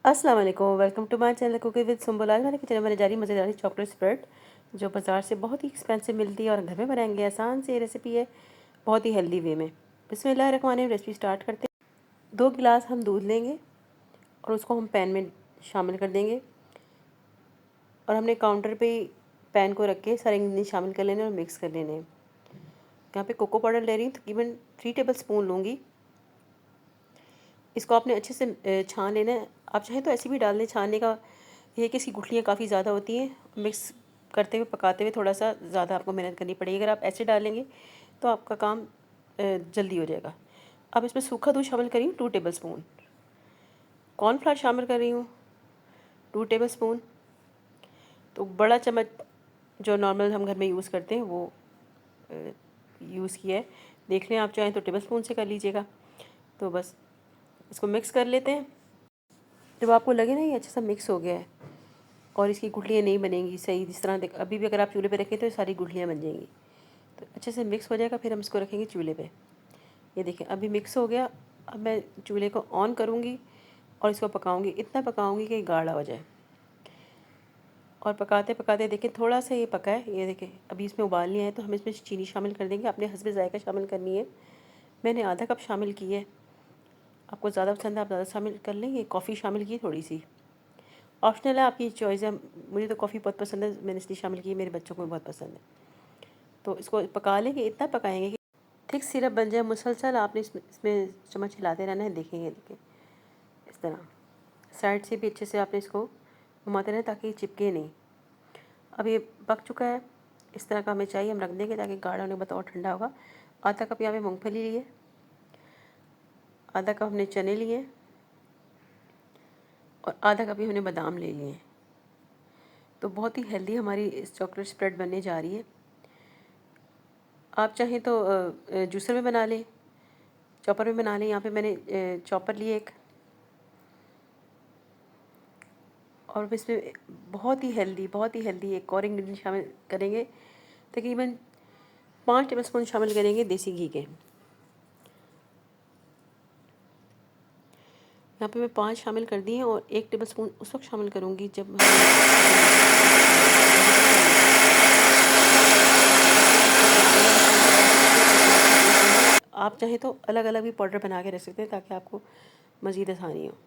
अस्सलाम वालेकुम, welcome to my channel cooking with Sumbul. आज हमारे किचन में बनने जा रही मज़ेदार चॉकलेट स्प्रेड जो बाज़ार से बहुत ही एक्सपेंसिव मिलती है और घर में बनाएंगे। आसान से रेसिपी है, बहुत ही हेल्दी वे में। बिस्मिल्लाहिर्रहमानिर्रहीम। रेसिपी स्टार्ट करते हैं। 2 गिलास हम दूध लेंगे और उसको हम पैन में शामिल कर देंगे और हमने काउंटर पे पैन को रख के सारे इंग्रेडिएंट शामिल कर लेने और मिक्स कर लेने हैं। यहाँ पे कोको पाउडर ले रही हूँ, तकरीबन 3 टेबल स्पून लूँगी। इसको आपने अच्छे से छान लेना है। आप चाहें तो ऐसे भी डाल दें। छानने का ये है कि इसकी गुठलियाँ काफ़ी ज़्यादा होती हैं। मिक्स करते हुए पकाते हुए थोड़ा सा ज़्यादा आपको मेहनत करनी पड़ेगी। अगर आप ऐसे डालेंगे तो आपका काम जल्दी हो जाएगा। अब इसमें सूखा दूध शामिल करी हूँ 2 टेबल स्पून। कॉर्नफ्लावर शामिल कर रही हूँ 2 टेबल स्पून। तो बड़ा चम्मच जो नॉर्मल हम घर में यूज़ करते हैं वो यूज़ किया है। देख लें, आप चाहें तो टेबल स्पून से कर लीजिएगा। तो बस इसको मिक्स कर लेते हैं। जब आपको लगे ना ये अच्छा सा मिक्स हो गया है और इसकी गुठलियाँ नहीं बनेंगी सही, जिस तरह देख अभी भी अगर आप चूल्हे पे रखें तो सारी गुठलियाँ बन जाएंगी। तो अच्छे से मिक्स हो जाएगा, फिर हम इसको रखेंगे चूल्हे पे। ये देखें अभी मिक्स हो गया। अब मैं चूल्हे को ऑन करूँगी और इसको पकाऊँगी। इतना पकाऊँगी कि गाढ़ा हो जाए। और पकाते पकाते देखें थोड़ा सा ये पका है। ये देखें अभी इसमें उबाल नहीं आए तो हम इसमें चीनी शामिल कर देंगे। अपने हस्बे ज़ायका शामिल करनी है। मैंने आधा कप शामिल की है। आपको ज़्यादा पसंद है आप ज़्यादा शामिल कर लें। ये कॉफ़ी शामिल की थोड़ी सी, ऑप्शनल है, आपकी चॉइस है। मुझे तो कॉफ़ी बहुत पसंद है, मैंने इसलिए शामिल की है। मेरे बच्चों को भी बहुत पसंद है। तो इसको पका लेंगे, इतना पकाएंगे कि थिक सिरप बन जाए। मुसलसल आपने इसमें चम्मच हिलाते रहना है। देखेंगे देखिए इस तरह साइड से भी अच्छे से आपने इसको घुमाते रहें ताकि चिपके नहीं। अब ये पक चुका है। इस तरह का हमें चाहिए, हम रख देंगे ताकि गाढ़ा होने के बाद और ठंडा होगा। आधा कप यहाँ पे मूँगफली लिए, आधा कप हमने चने लिए और आधा कप ही हमने बादाम ले लिए। तो बहुत ही हेल्दी हमारी इस चॉकलेट स्प्रेड बनने जा रही है। आप चाहें तो जूसर में बना लें, चॉपर में बना लें। यहाँ पे मैंने चॉपर लिए एक, और इसमें बहुत ही हेल्दी एक और इंग्रेडिएंट शामिल करेंगे। तकरीबन 5 टेबल स्पून शामिल करेंगे देसी घी के। यहाँ पे मैं 5 शामिल कर दिए और 1 टेबल स्पून उस वक्त शामिल करूँगी जब आप चाहें तो अलग अलग भी पाउडर बना के रख सकते हैं ताकि आपको मज़ीद आसानी हो।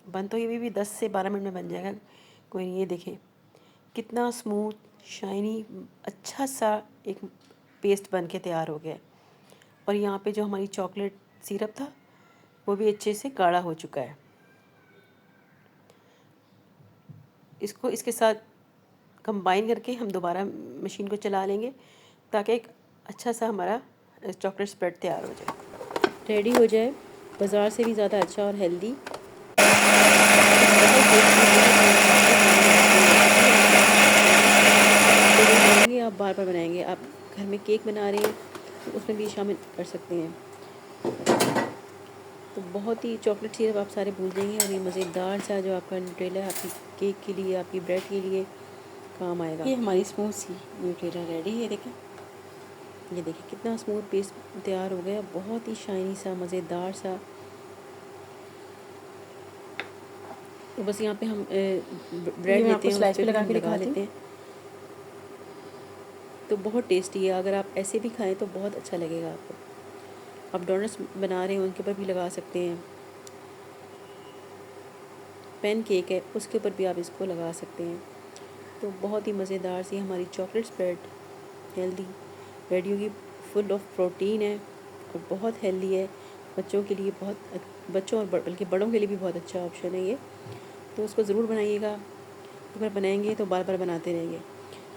बन तो ये भी 10 से 12 मिनट में बन जाएगा। कोई नहीं, ये देखें कितना स्मूथ शाइनी अच्छा सा एक पेस्ट बन के तैयार हो गया है। और यहाँ पे जो हमारी चॉकलेट सिरप था वो भी अच्छे से गाढ़ा हो चुका है। इसको इसके साथ कंबाइन करके हम दोबारा मशीन को चला लेंगे ताकि एक अच्छा सा हमारा चॉकलेट स्प्रेड तैयार हो जाए, रेडी हो जाए। बाज़ार से भी ज़्यादा अच्छा और हेल्दी। आप बार बार बनाएंगे। आप घर में केक बना रहे हैं तो उसमें भी शामिल कर सकते हैं। तो बहुत ही चॉकलेट सिरप आप सारे भूल जाएंगे और ये मज़ेदार सा जो आपका न्यूट्रेला आपकी केक के लिए, आपकी ब्रेड के लिए काम आएगा। ये हमारी स्मूथ सी न्यूट्रेला रेडी है। देखें, ये देखिए कितना स्मूथ पेस्ट तैयार हो गया, बहुत ही शाइनी सा मज़ेदार सा। तो बस यहाँ पे हम ब्रेड लेते हैं, स्लाइस पे लगा के लगा लेते हैं। तो बहुत टेस्टी है। अगर आप ऐसे भी खाएं तो बहुत अच्छा लगेगा आपको। आप डोनट्स बना रहे हैं उनके ऊपर भी लगा सकते हैं। पैन केक है उसके ऊपर भी आप इसको लगा सकते हैं। तो बहुत ही मज़ेदार सी हमारी चॉकलेट स्प्रेड हेल्दी रेडी होगी। फुल ऑफ प्रोटीन है और बहुत हेल्दी है। बच्चों के लिए बहुत, बच्चों और बल्कि बड़ों के लिए भी बहुत अच्छा ऑप्शन है ये। तो उसको ज़रूर बनाइएगा। अगर बनाएंगे तो बार बार बनाते रहेंगे।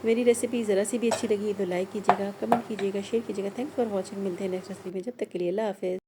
मेरी रेसिपी ज़रा सी भी अच्छी लगी तो लाइक कीजिएगा, कमेंट कीजिएगा, शेयर कीजिएगा। Thanks for watching. मिलते हैं नेक्स्ट रेसिपी में। जब तक के लिए अल्लाह हाफ़िज़।